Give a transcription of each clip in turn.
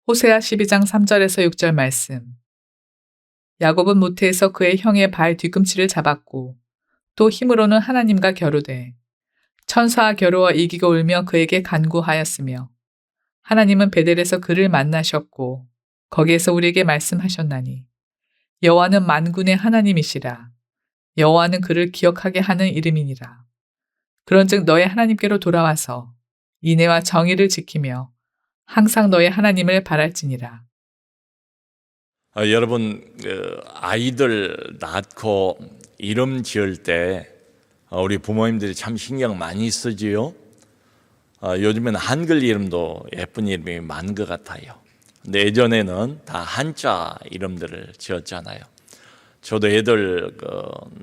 호세아 12장 3절에서 6절 말씀. 야곱은 모태에서 그의 형의 발 뒤꿈치를 잡았고 또 힘으로는 하나님과 겨루되 천사와 겨루어 이기고 울며 그에게 간구하였으며 하나님은 베델에서 그를 만나셨고 거기에서 우리에게 말씀하셨나니 여호와는 만군의 하나님이시라. 여호와는 그를 기억하게 하는 이름이니라. 그런즉 너의 하나님께로 돌아와서 인애와 정의를 지키며 항상 너의 하나님을 바랄지니라. 여러분 아이들 낳고 이름 지을 때 우리 부모님들이 참 신경 많이 쓰지요. 요즘에는 한글 이름도 예쁜 이름이 많은 것 같아요. 근데 예전에는 다 한자 이름들을 지었잖아요. 저도 애들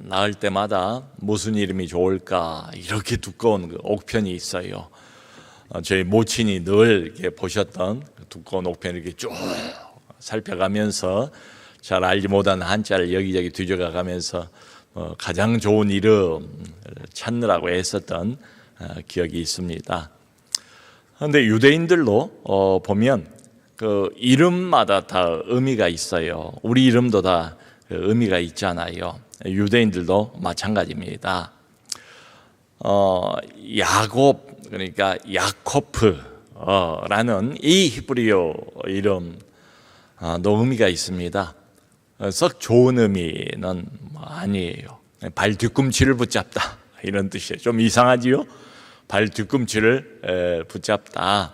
낳을 때마다 무슨 이름이 좋을까 이렇게 두꺼운 옥편이 있어요. 저희 모친이 늘 이렇게 보셨던 두꺼운 옥편을 이렇게 쭉 살펴가면서 잘 알지 못한 한자를 여기저기 뒤져가면서 가장 좋은 이름 찾느라고 애썼던 기억이 있습니다. 그런데 유대인들로 보면 그 이름마다 다 의미가 있어요. 우리 이름도 다 의미가 있잖아요. 유대인들도 마찬가지입니다. 야곱 그러니까 야코프라는 이 히브리어 이름 도 의미가 있습니다. 썩 좋은 의미는 아니에요. 발 뒤꿈치를 붙잡다 이런 뜻이에요. 좀 이상하지요? 발 뒤꿈치를 붙잡다.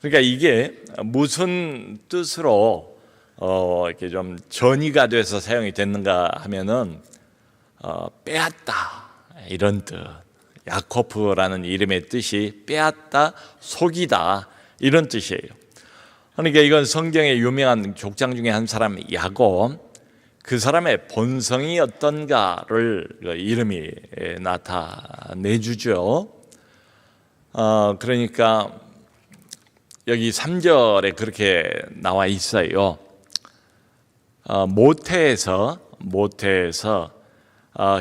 그러니까 이게 무슨 뜻으로 이렇게 좀 전이가 돼서 사용이 됐는가 하면은 빼앗다 이런 뜻. 야코프라는 이름의 뜻이 빼앗다, 속이다 이런 뜻이에요. 그러니까 이건 성경의 유명한 족장 중에 한 사람 야곱, 그 사람의 본성이 어떤가를 이름이 나타내주죠. 그러니까 여기 3절에 그렇게 나와 있어요. 모태에서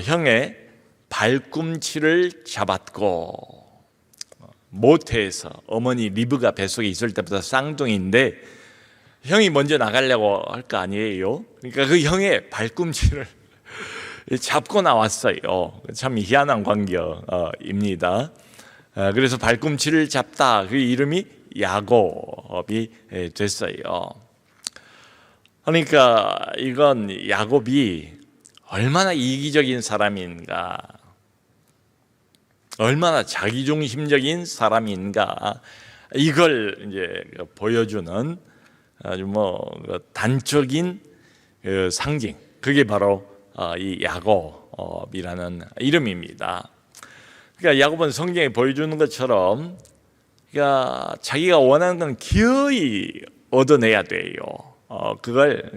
형의 발꿈치를 잡았고, 모태에서 어머니 리브가 뱃속에 있을 때부터 쌍둥이인데 형이 먼저 나가려고 할 거 아니에요. 그러니까 그 형의 발꿈치를 잡고 나왔어요. 참 희한한 광경입니다. 그래서 발꿈치를 잡다, 그 이름이 야곱이 됐어요. 그러니까 이건 야곱이 얼마나 이기적인 사람인가, 얼마나 자기중심적인 사람인가, 이걸 이제 보여주는 아주 단적인 상징, 그게 바로 이 야곱이라는 이름입니다. 그러니까 야곱은 성경에 보여주는 것처럼, 그러니까 자기가 원하는 건 기어이 얻어내야 돼요. 그걸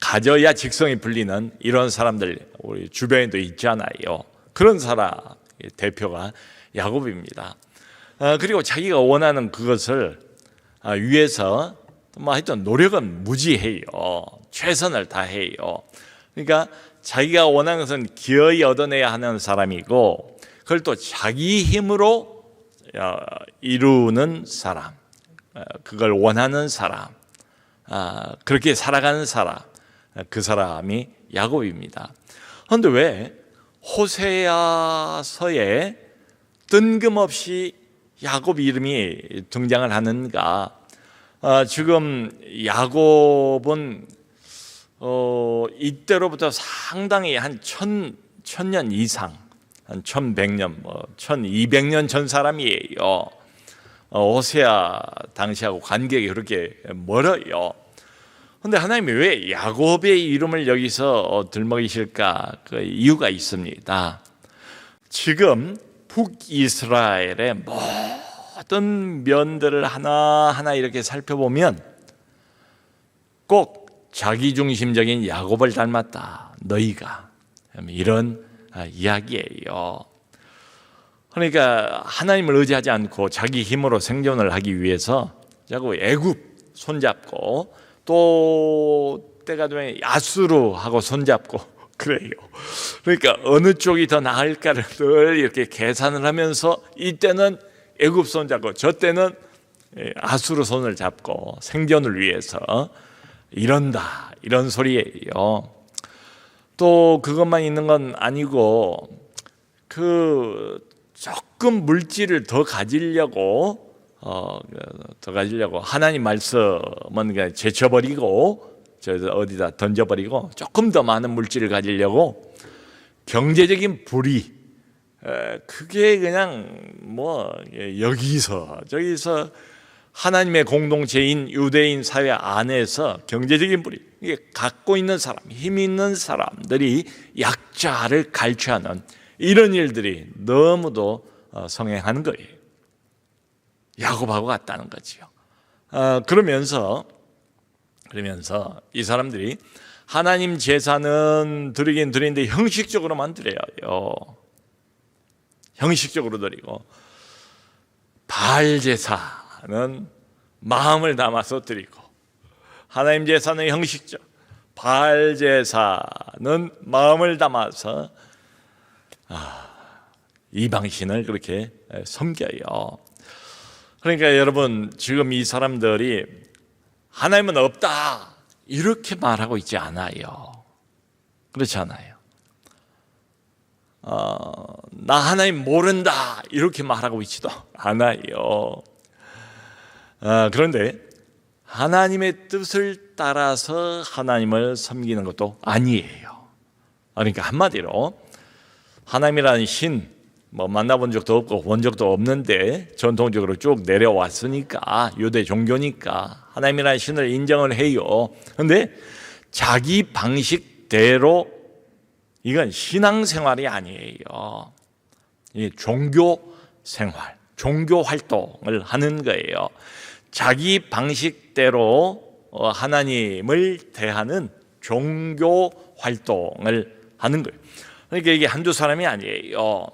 가져야 직성이 풀리는 이런 사람들 우리 주변에도 있잖아요. 그런 사람 대표가 야곱입니다. 그리고 자기가 원하는 그것을 위해서 하여튼 노력은 무지해요. 최선을 다해요. 그러니까 자기가 원하는 것은 기어이 얻어내야 하는 사람이고, 그걸 또 자기 힘으로 이루는 사람, 그걸 원하는 사람, 그렇게 살아가는 사람, 그 사람이 야곱입니다. 그런데 왜 호세아서에 뜬금없이 야곱 이름이 등장을 하는가? 지금 야곱은 이때로부터 상당히 한 천년 이상, 한 1100년, 1200년 전 사람이에요. 호세아 당시하고 간격이 그렇게 멀어요. 그런데 하나님이 왜 야곱의 이름을 여기서 들먹이실까? 그 이유가 있습니다. 지금 북이스라엘의 모든 면들을 하나하나 이렇게 살펴보면 꼭 자기중심적인 야곱을 닮았다, 너희가, 이런 이야기예요. 그러니까 하나님을 의지하지 않고 자기 힘으로 생존을 하기 위해서 자꾸 애굽 손잡고, 또 때가 되면 야수르하고 손잡고 그래요. 그러니까 어느 쪽이 더 나을까를 늘 이렇게 계산을 하면서, 이때는 애굽 손잡고 저 때는 아수로 손을 잡고 생존을 위해서 이런다, 이런 소리예요. 또 그것만 있는 건 아니고 조금 물질을 더 가지려고 하나님 말씀은 그냥 제쳐버리고 어디다 던져버리고 조금 더 많은 물질을 가지려고 경제적인 불의, 그게 그냥 여기서 저기서 하나님의 공동체인 유대인 사회 안에서 경제적인 불의, 이게 갖고 있는 사람, 힘 있는 사람들이 약자를 갈취하는 이런 일들이 너무도 성행하는 거예요. 야곱하고 같다는 거지요. 그러면서 이 사람들이 하나님 제사는 드리긴 드리는데 형식적으로만 드려요. 형식적으로 드리고 바알 제사는 마음을 담아서 드리고, 하나님 제사는 형식적, 바알 제사는 마음을 담아서 이방신을 그렇게 섬겨요. 그러니까 여러분, 지금 이 사람들이 하나님은 없다 이렇게 말하고 있지 않아요. 그렇지 않아요. 나 하나님 모른다 이렇게 말하고 있지도 않아요. 그런데 하나님의 뜻을 따라서 하나님을 섬기는 것도 아니에요. 그러니까 한마디로 하나님이라는 신 만나본 적도 없고 본 적도 없는데 전통적으로 쭉 내려왔으니까, 유대 종교니까 하나님이라는 신을 인정을 해요. 그런데 자기 방식대로, 이건 신앙생활이 아니에요. 이 종교생활, 종교활동을 하는 거예요. 자기 방식대로 하나님을 대하는 종교활동을 하는 거예요. 그러니까 이게 한두 사람이 아니에요.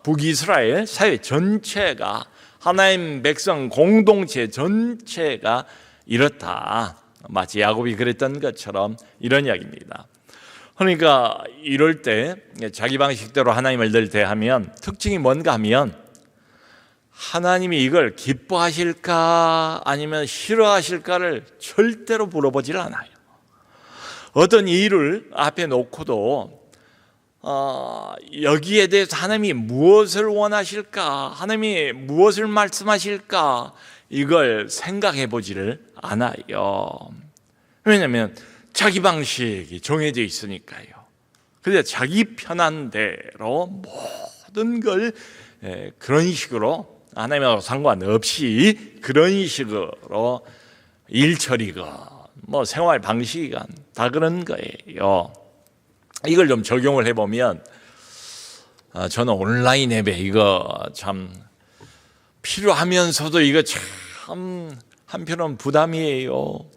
북이스라엘 사회 전체가, 하나님 백성 공동체 전체가 이렇다. 마치 야곱이 그랬던 것처럼 이런 이야기입니다. 그러니까 이럴 때 자기 방식대로 하나님을 늘 대하면 특징이 뭔가 하면, 하나님이 이걸 기뻐하실까 아니면 싫어하실까를 절대로 물어보질 않아요. 어떤 일을 앞에 놓고도 여기에 대해서 하나님이 무엇을 원하실까, 하나님이 무엇을 말씀하실까, 이걸 생각해 보지를 않아요. 왜냐하면 자기 방식이 정해져 있으니까요. 그래서 자기 편한 대로 모든 걸 그런 식으로, 하나님하고 상관없이 그런 식으로 일 처리가 생활 방식이가 다 그런 거예요. 이걸 좀 적용을 해보면, 저는 온라인 예배 이거 참 필요하면서도 이거 참 한편은 부담이에요.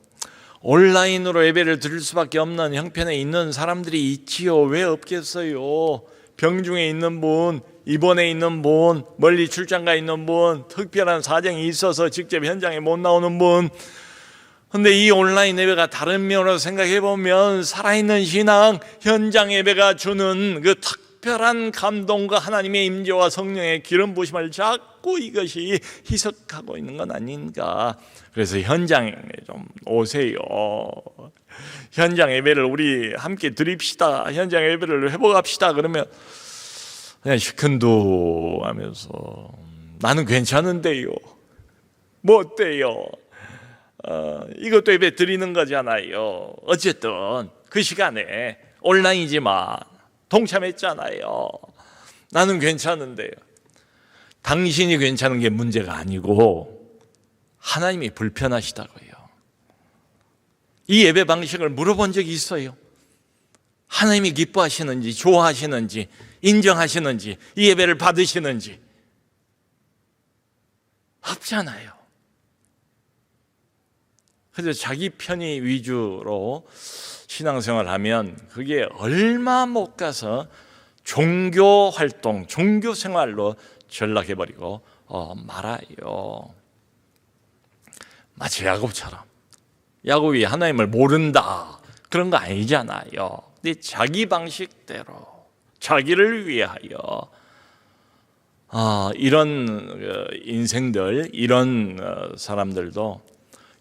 온라인으로 예배를 드릴 수밖에 없는 형편에 있는 사람들이 있지요. 왜 없겠어요? 병중에 있는 분, 입원해 있는 분, 멀리 출장가 있는 분, 특별한 사정이 있어서 직접 현장에 못 나오는 분. 근데 이 온라인 예배가 다른 면으로 생각해 보면 살아있는 신앙, 현장 예배가 주는 그 특별한 감동과 하나님의 임재와 성령의 기름 부으심을 자꾸 이것이 희석하고 있는 건 아닌가. 그래서 현장에 좀 오세요. 현장 예배를 우리 함께 드립시다. 현장 예배를 회복합시다. 그러면 그냥 시큰둥하면서 나는 괜찮은데요. 뭐 어때요? 이것도 예배 드리는 거잖아요. 어쨌든 그 시간에 온라인이지만 동참했잖아요. 나는 괜찮은데요. 당신이 괜찮은 게 문제가 아니고 하나님이 불편하시다고요. 이 예배 방식을 물어본 적이 있어요. 하나님이 기뻐하시는지, 좋아하시는지, 인정하시는지, 이 예배를 받으시는지. 없잖아요. 그래서 자기 편의 위주로 신앙생활하면 그게 얼마 못 가서 종교활동, 종교생활로 전락해버리고 말아요. 마치 야곱처럼. 야곱이 하나님을 모른다 그런 거 아니잖아요. 근데 자기 방식대로 자기를 위하여 이런 인생들, 이런 사람들도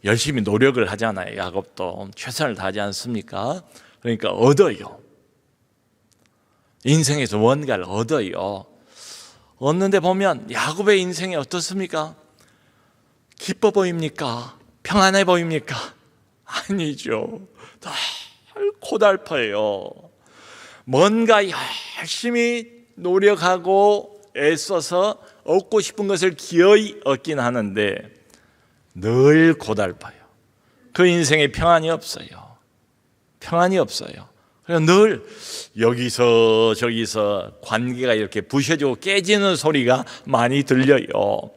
열심히 노력을 하잖아요. 야곱도 최선을 다하지 않습니까? 그러니까 얻어요. 인생에서 뭔가를 얻어요. 얻는데 보면 야곱의 인생이 어떻습니까? 기뻐 보입니까? 평안해 보입니까? 아니죠. 늘 고달퍼요. 뭔가 열심히 노력하고 애써서 얻고 싶은 것을 기어이 얻긴 하는데 늘 고달퍼요. 그 인생에 평안이 없어요. 평안이 없어요. 그래서 늘 여기서 저기서 관계가 이렇게 부셔지고 깨지는 소리가 많이 들려요.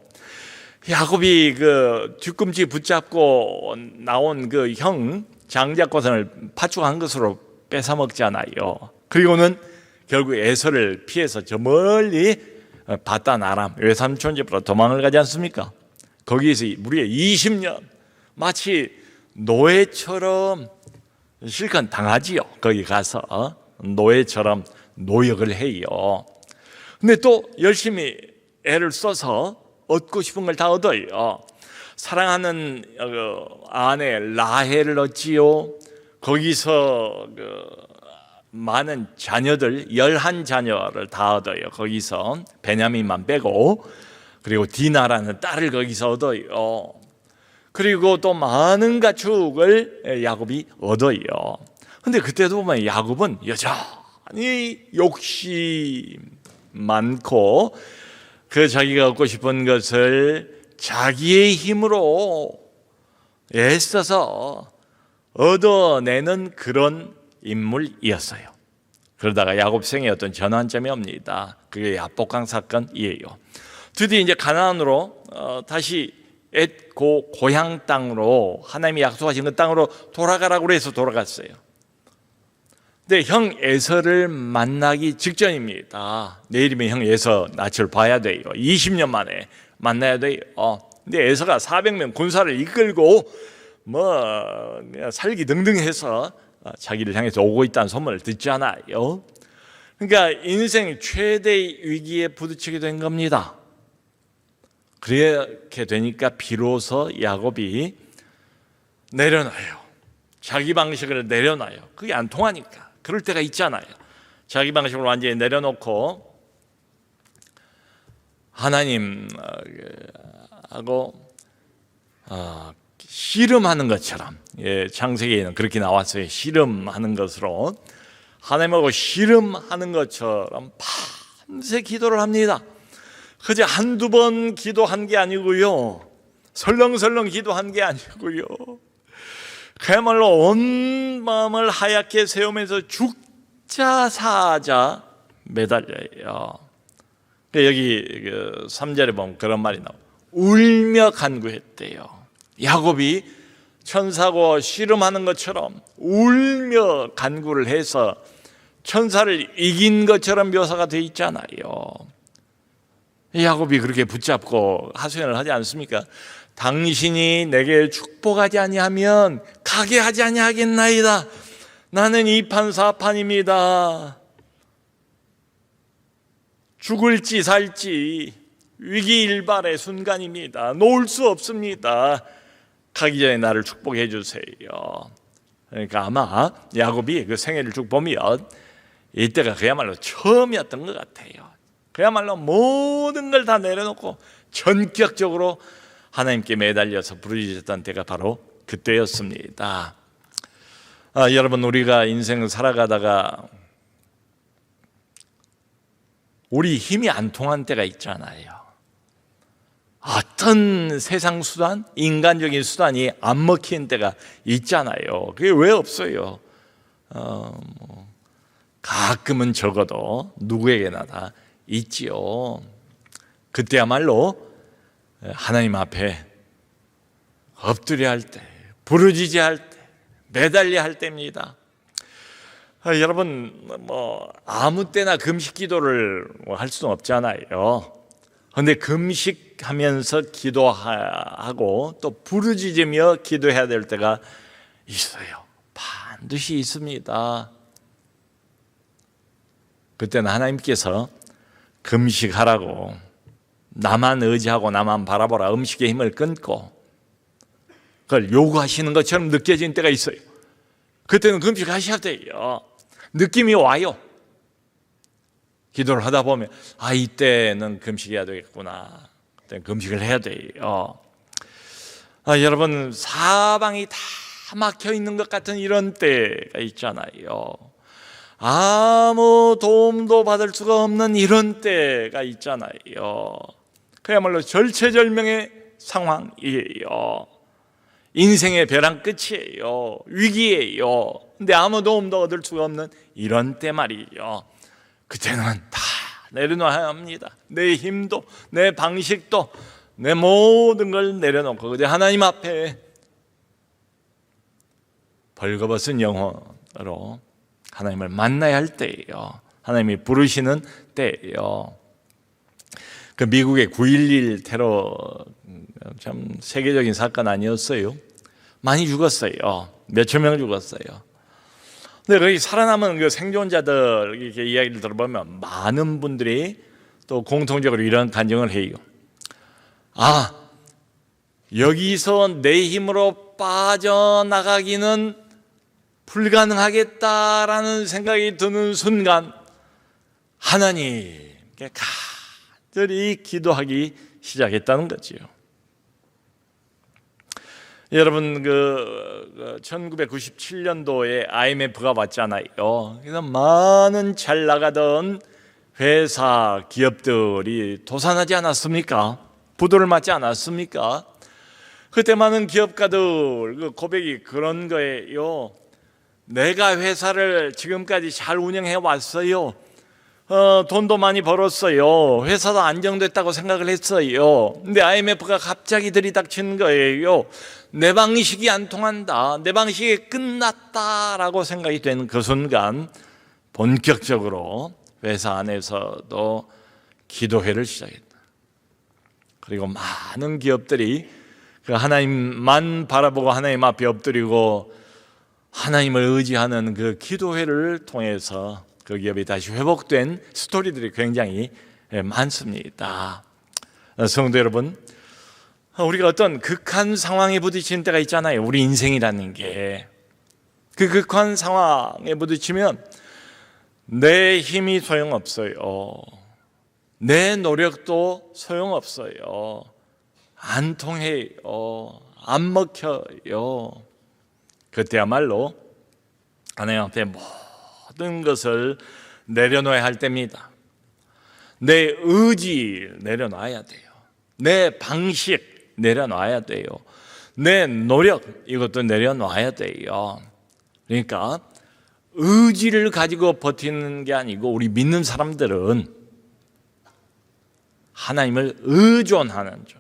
야곱이 그 뒤꿈치 붙잡고 나온 그 형 장자권을 파축한 것으로 뺏어 먹잖아요. 그리고는 결국 에서를 피해서 저 멀리 바단 아람 외삼촌 집으로 도망을 가지 않습니까? 거기에서 무려 20년 마치 노예처럼 실컷 당하지요. 거기 가서 노예처럼 노역을 해요. 근데 또 열심히 애를 써서 얻고 싶은 걸 다 얻어요. 사랑하는 아내 라헬을 얻지요. 거기서 많은 자녀들 11자녀를 다 얻어요. 거기서 베냐민만 빼고. 그리고 디나라는 딸을 거기서 얻어요. 그리고 또 많은 가축을 야곱이 얻어요. 근데 그때도 보면 야곱은 여전히 욕심 많고 그 자기가 얻고 싶은 것을 자기의 힘으로 애써서 얻어내는 그런 인물이었어요. 그러다가 야곱 생에 어떤 전환점이 옵니다. 그게 야복강 사건이에요. 드디어 이제 가나안으로 다시 고 고향 땅으로 하나님이 약속하신 그 땅으로 돌아가라고 해서 돌아갔어요. 근데 형 에서를 만나기 직전입니다. 내일이면 형 에서 낯을 봐야 돼요. 20년 만에 만나야 돼요. 근데 에서가 400명 군사를 이끌고 살기 등등해서 자기를 향해서 오고 있다는 소문을 듣잖아요. 그러니까 인생 최대의 위기에 부딪히게 된 겁니다. 그렇게 되니까 비로소 야곱이 내려놔요. 자기 방식을 내려놔요. 그게 안 통하니까. 그럴 때가 있잖아요. 자기 방식을 완전히 내려놓고 하나님하고 씨름하는 것처럼, 창세기에는 그렇게 나왔어요. 씨름하는 것으로 하나님하고 씨름하는 것처럼 밤새 기도를 합니다. 그저 한두 번 기도한 게 아니고요, 설렁설렁 기도한 게 아니고요, 그야말로 온 마음을 하얗게 세우면서 죽자 사자 매달려요. 여기 3절에 보면 그런 말이 나와요. 울며 간구했대요. 야곱이 천사고 씨름하는 것처럼 울며 간구를 해서 천사를 이긴 것처럼 묘사가 되어 있잖아요. 야곱이 그렇게 붙잡고 하소연을 하지 않습니까? 당신이 내게 축복하지 아니하면 가게 하지 아니하겠나이다. 나는 이판사판입니다. 죽을지 살지 위기일발의 순간입니다. 놓을 수 없습니다. 가기 전에 나를 축복해 주세요. 그러니까 아마 야곱이 그 생애를 쭉 보면 이때가 그야말로 처음이었던 것 같아요. 그야말로 모든 걸 다 내려놓고 전격적으로 하나님께 매달려서 부르짖었던 때가 바로 그때였습니다. 여러분, 우리가 인생을 살아가다가 우리 힘이 안 통한 때가 있잖아요. 어떤 세상 수단, 인간적인 수단이 안 먹히는 때가 있잖아요. 그게 왜 없어요? 가끔은 적어도 누구에게나 다 있지요. 그때야말로 하나님 앞에 엎드려 할 때, 부르짖어야 할 때, 매달려 할 때입니다. 여러분, 아무 때나 금식 기도를 할 수는 없잖아요. 그런데 금식하면서 기도하고 또 부르짖으며 기도해야 될 때가 있어요. 반드시 있습니다. 그때는 하나님께서 금식하라고 나만 의지하고 나만 바라보라 음식의 힘을 끊고 그걸 요구하시는 것처럼 느껴지는 때가 있어요. 그때는 금식하셔야 돼요. 느낌이 와요. 기도를 하다 보면 이때는 금식해야 되겠구나. 그때는 금식을 해야 돼요. 여러분, 사방이 다 막혀 있는 것 같은 이런 때가 있잖아요. 아무 도움도 받을 수가 없는 이런 때가 있잖아요. 그야말로 절체절명의 상황이에요. 인생의 벼랑 끝이에요. 위기예요. 근데 아무 도움도 얻을 수가 없는 이런 때 말이에요. 그때는 다 내려놔야 합니다. 내 힘도, 내 방식도, 내 모든 걸 내려놓고 그저 하나님 앞에 벌거벗은 영혼으로 하나님을 만나야 할 때예요. 하나님이 부르시는 때예요. 그 미국의 9.11 테러 참 세계적인 사건 아니었어요? 많이 죽었어요. 몇천 명 죽었어요. 근데 거기 살아남은 그 생존자들 이렇게 이야기를 들어보면 많은 분들이 또 공통적으로 이런 간증을 해요. 여기서 내 힘으로 빠져나가기는 불가능하겠다라는 생각이 드는 순간 하나님께 간절히 기도하기 시작했다는 거지요. 여러분, 1997년도에 IMF가 왔잖아요. 그래서 많은 잘 나가던 회사, 기업들이 도산하지 않았습니까? 부도를 맞지 않았습니까? 그때 많은 기업가들 고백이 그런 거예요. 내가 회사를 지금까지 잘 운영해 왔어요. 돈도 많이 벌었어요. 회사도 안정됐다고 생각을 했어요. 근데 IMF가 갑자기 들이닥치는 거예요. 내 방식이 안 통한다. 내 방식이 끝났다라고 생각이 되는 그 순간 본격적으로 회사 안에서도 기도회를 시작했다. 그리고 많은 기업들이 그 하나님만 바라보고 하나님 앞에 엎드리고 하나님을 의지하는 그 기도회를 통해서 그 기업이 다시 회복된 스토리들이 굉장히 많습니다. 성도 여러분, 우리가 어떤 극한 상황에 부딪히는 때가 있잖아요. 우리 인생이라는 게. 그 극한 상황에 부딪히면 내 힘이 소용없어요. 내 노력도 소용없어요. 안 통해요. 안 먹혀요. 그때야말로 하나님 앞에 모든 것을 내려놓아야 할 때입니다. 내 의지 내려놔야 돼요. 내 방식 내려놔야 돼요. 내 노력 이것도 내려놔야 돼요. 그러니까 의지를 가지고 버티는 게 아니고 우리 믿는 사람들은 하나님을 의존하는 쪽,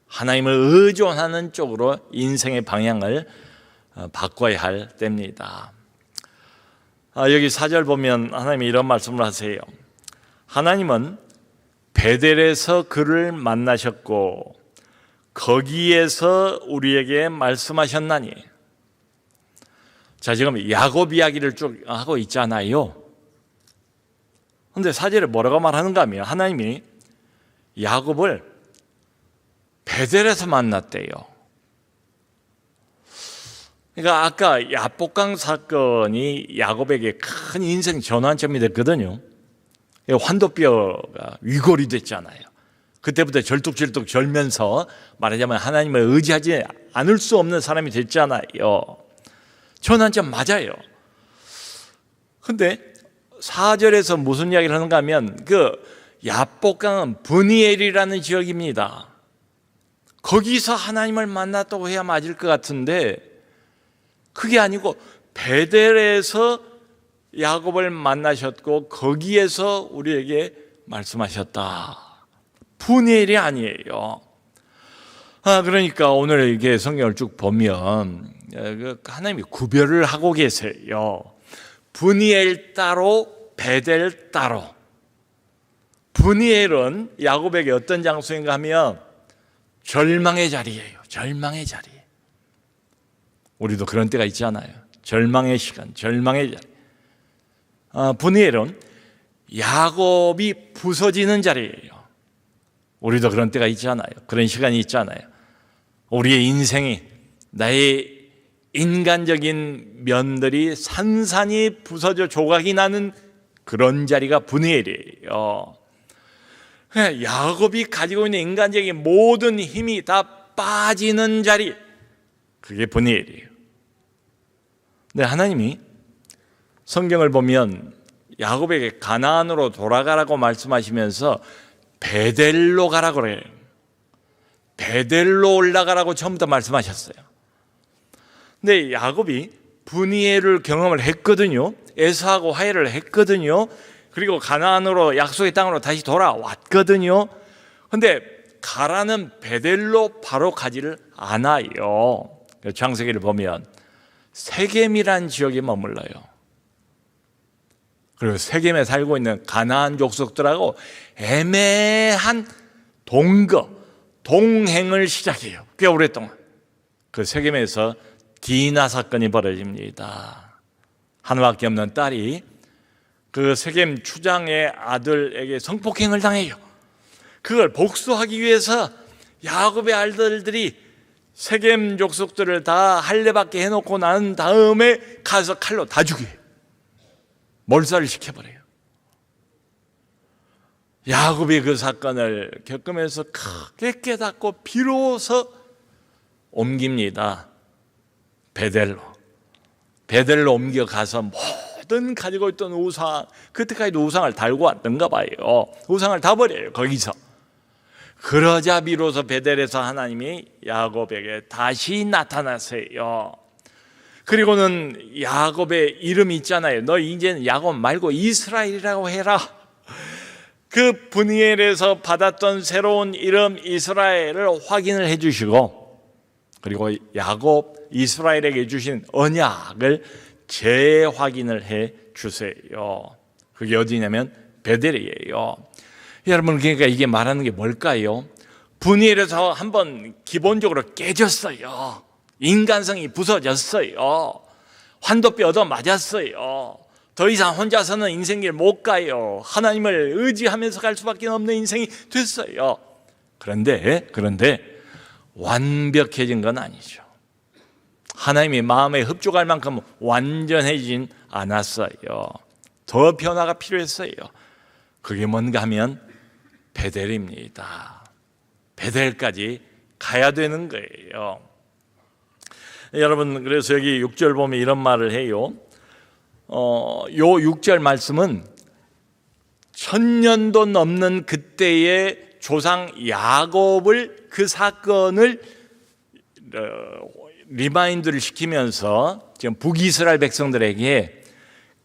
하나님을 의존하는 쪽으로 인생의 방향을 바꿔야 할 때입니다. 여기 4절 보면 하나님이 이런 말씀을 하세요. 하나님은 베델에서 그를 만나셨고 거기에서 우리에게 말씀하셨나니. 자, 지금 야곱 이야기를 쭉 하고 있잖아요. 그런데 4절에 뭐라고 말하는가 하면 하나님이 야곱을 베델에서 만났대요. 그러니까 아까 야복강 사건이 야곱에게 큰 인생 전환점이 됐거든요. 환도뼈가 위골이 됐잖아요. 그때부터 절뚝절뚝 절면서 말하자면 하나님을 의지하지 않을 수 없는 사람이 됐잖아요. 전환점 맞아요. 근데 4절에서 무슨 이야기를 하는가 하면 그 야복강은 브니엘이라는 지역입니다. 거기서 하나님을 만났다고 해야 맞을 것 같은데 그게 아니고 베델에서 야곱을 만나셨고 거기에서 우리에게 말씀하셨다. 브니엘이 아니에요. 그러니까 오늘 이게 성경을 쭉 보면 하나님이 구별을 하고 계세요. 브니엘 따로 베델 따로. 브니엘은 야곱에게 어떤 장소인가 하면 절망의 자리예요. 절망의 자리. 우리도 그런 때가 있잖아요. 절망의 시간, 절망의 자리. 브니엘은 야곱이 부서지는 자리예요. 우리도 그런 때가 있잖아요. 그런 시간이 있잖아요. 우리의 인생이, 나의 인간적인 면들이 산산이 부서져 조각이 나는 그런 자리가 브니엘이에요. 야곱이 가지고 있는 인간적인 모든 힘이 다 빠지는 자리, 그게 브니엘이에요. 근데 하나님이 성경을 보면 야곱에게 가나안으로 돌아가라고 말씀하시면서 베델로 가라고 그래요. 베델로 올라가라고 처음부터 말씀하셨어요. 근데 야곱이 브니엘을 경험을 했거든요. 에서하고 화해를 했거든요. 그리고 가나안으로, 약속의 땅으로 다시 돌아왔거든요. 근데 가라는 베델로 바로 가지를 않아요. 창세기를 보면 세겜이란 지역에 머물러요. 그리고 세겜에 살고 있는 가나안 족속들하고 애매한 동행을 시작해요. 꽤 오랫동안. 그 세겜에서 디나 사건이 벌어집니다. 하나밖에 없는 딸이 그 세겜 추장의 아들에게 성폭행을 당해요. 그걸 복수하기 위해서 야곱의 아들들이 세겜 족속들을 다 할례받게 해놓고 난 다음에 가서 칼로 다 죽여요. 몰살을 시켜버려요. 야곱이 그 사건을 겪으면서 크게 깨닫고 비로소 옮깁니다. 베델로 옮겨가서 모든 가지고 있던 우상, 그때까지도 우상을 달고 왔던가 봐요. 우상을 다 버려요, 거기서. 그러자 비로소 베델에서 하나님이 야곱에게 다시 나타나세요. 그리고는 야곱의 이름이 있잖아요. 너 이제는 야곱 말고 이스라엘이라고 해라. 그 브니엘에서 받았던 새로운 이름 이스라엘을 확인을 해주시고, 그리고 야곱 이스라엘에게 주신 언약을 재확인을 해 주세요. 그게 어디냐면 베델이에요. 여러분, 그러니까 이게 말하는 게 뭘까요? 브니엘에서 한번 기본적으로 깨졌어요. 인간성이 부서졌어요. 환도뼈 얻어 맞았어요. 더 이상 혼자서는 인생길 못 가요. 하나님을 의지하면서 갈 수밖에 없는 인생이 됐어요. 그런데 완벽해진 건 아니죠. 하나님이 마음에 흡족할 만큼 완전해지진 않았어요. 더 변화가 필요했어요. 그게 뭔가 하면 베델입니다. 베델까지 가야 되는 거예요. 여러분, 그래서 여기 6절 보면 이런 말을 해요. 요 6절 말씀은 1000년도 넘는 그때의 조상 야곱을, 그 사건을 리마인드를 시키면서 지금 북이스라엘 백성들에게,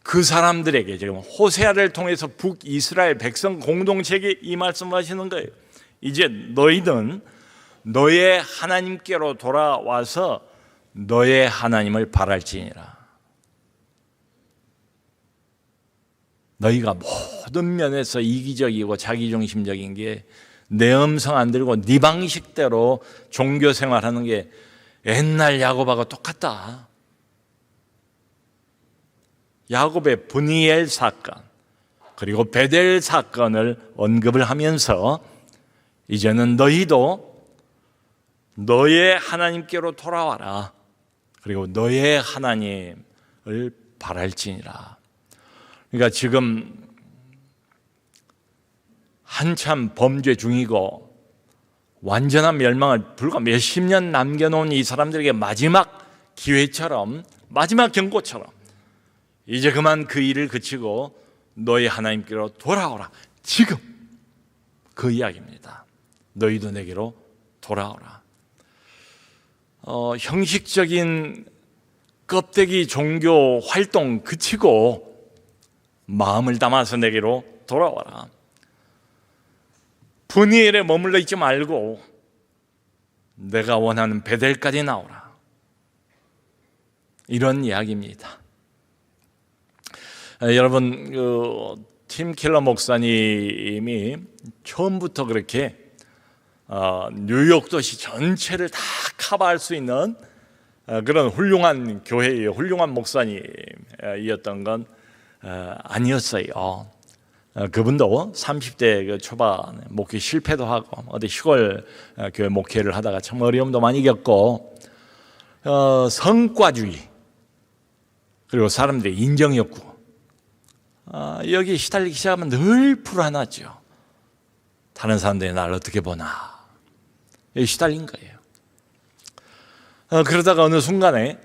그 사람들에게 지금 호세아를 통해서 북이스라엘 백성 공동체에게 이 말씀을 하시는 거예요. 이제 너희는 너의 하나님께로 돌아와서 너의 하나님을 바랄지니라. 너희가 모든 면에서 이기적이고 자기중심적인 게, 내 음성 안 들고 네 방식대로 종교 생활하는 게 옛날 야곱하고 똑같다. 야곱의 브니엘 사건, 그리고 베델 사건을 언급을 하면서 이제는 너희도 너의 하나님께로 돌아와라. 그리고 너의 하나님을 바랄지니라. 그러니까 지금 한참 범죄 중이고 완전한 멸망을 불과 몇십 년 남겨놓은 이 사람들에게 마지막 기회처럼, 마지막 경고처럼 이제 그만 그 일을 그치고 너희 하나님께로 돌아오라. 지금 그 이야기입니다. 너희도 내게로 돌아오라. 형식적인 껍데기 종교 활동 그치고 마음을 담아서 내게로 돌아와라. 브니엘에 머물러 있지 말고 내가 원하는 베델까지 나오라. 이런 이야기입니다. 여러분, 팀 켈러 목사님이 처음부터 그렇게 뉴욕 도시 전체를 다 커버할 수 있는 그런 훌륭한 교회예요. 훌륭한 목사님이었던 건 아니었어요. 그분도 30대 그 초반 목회 실패도 하고 어디 시골 교회 목회를 하다가 참 어려움도 많이 겪고 성과주의 그리고 사람들의 인정 욕구 여기 시달리기 시작하면 늘 불안하죠. 다른 사람들이 나를 어떻게 보나 여기 시달린 거예요. 그러다가 어느 순간에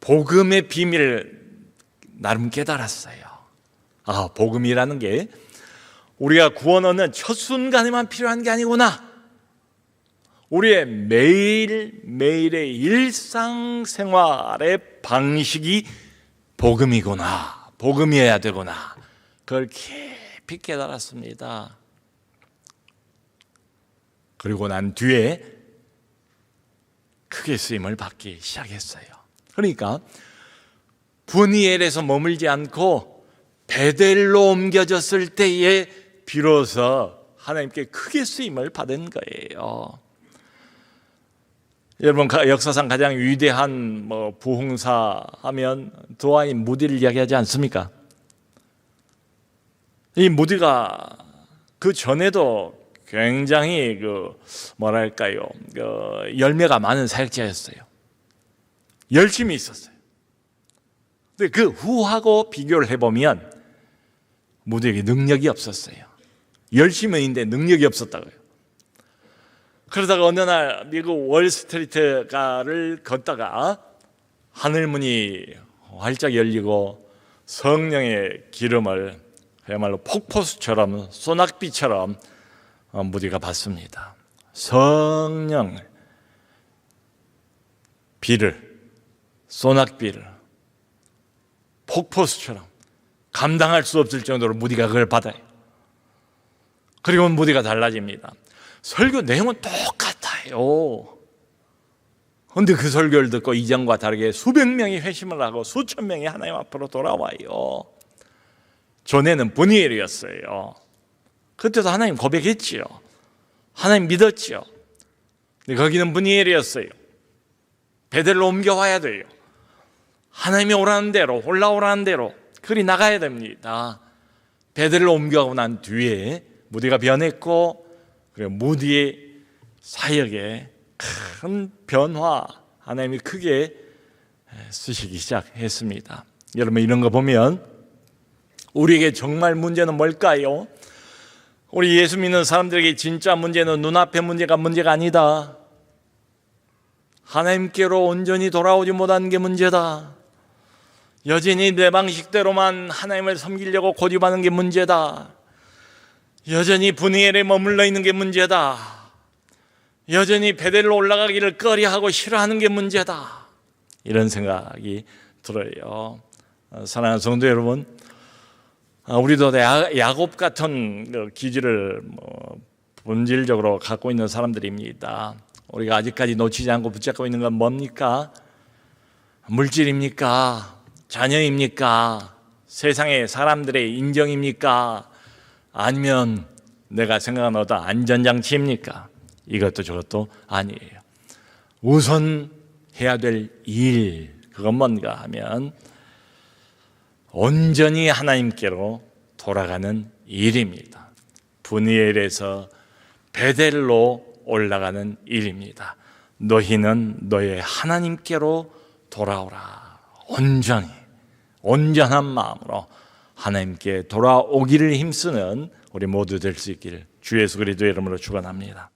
복음의 비밀을 나름 깨달았어요. 복음이라는 게 우리가 구원 얻는 첫 순간에만 필요한 게 아니구나. 우리의 매일매일의 일상생활의 방식이 복음이구나. 복음이어야 되구나. 그걸 깊이 깨달았습니다. 그리고 난 뒤에 크게 쓰임을 받기 시작했어요. 그러니까 분이엘에서 머물지 않고 베델로 옮겨졌을 때에 비로소 하나님께 크게 쓰임을 받은 거예요. 여러분 역사상 가장 위대한 부흥사 하면 도하인 무디를 이야기하지 않습니까? 이 무디가 그 전에도 굉장히 열매가 많은 사역자였어요. 열심히 있었어요. 근데 그 후하고 비교를 해보면 무디에게 능력이 없었어요. 열심히 있는데 능력이 없었다고요. 그러다가 어느 날 미국 월스트리트가를 걷다가 하늘문이 활짝 열리고 성령의 기름을 그야말로 폭포수처럼 소낙비처럼 무디가 받습니다. 성령 비를 소낙비를 폭포수처럼 감당할 수 없을 정도로 무디가 그걸 받아요. 그리고 무디가 달라집니다. 설교 내용은 똑같아요. 그런데 그 설교를 듣고 이전과 다르게 수백 명이 회심을 하고 수천 명이 하나님 앞으로 돌아와요. 전에는 분이엘이었어요. 그때도 하나님 고백했지요. 하나님 믿었지요. 근데 거기는 분이엘이었어요. 베델로 옮겨와야 돼요. 하나님이 오라는 대로 올라오라는 대로 그리 나가야 됩니다. 베델로 옮겨가고 난 뒤에 무디가 변했고 그리고 무디의 사역에 큰 변화 하나님이 크게 쓰시기 시작했습니다. 여러분 이런 거 보면 우리에게 정말 문제는 뭘까요? 우리 예수 믿는 사람들에게 진짜 문제는 눈앞의 문제가 아니다. 하나님께로 온전히 돌아오지 못한 게 문제다. 여전히 내 방식대로만 하나님을 섬기려고 고집하는 게 문제다. 여전히 분이엘에 머물러 있는 게 문제다. 여전히 베델로 올라가기를 꺼려하고 싫어하는 게 문제다. 이런 생각이 들어요. 사랑하는 성도 여러분, 우리도 야곱 같은 기질을 본질적으로 갖고 있는 사람들입니다. 우리가 아직까지 놓치지 않고 붙잡고 있는 건 뭡니까? 물질입니까? 자녀입니까? 세상의 사람들의 인정입니까? 아니면 내가 생각하는 어떤 안전장치입니까? 이것도 저것도 아니에요. 우선 해야 될 일, 그건 뭔가 하면 온전히 하나님께로 돌아가는 일입니다. 분이엘에서 베델로 올라가는 일입니다. 너희는 너의 하나님께로 돌아오라. 온전히 온전한 마음으로 하나님께 돌아오기를 힘쓰는 우리 모두 될 수 있기를 주 예수 그리스도의 이름으로 축원합니다.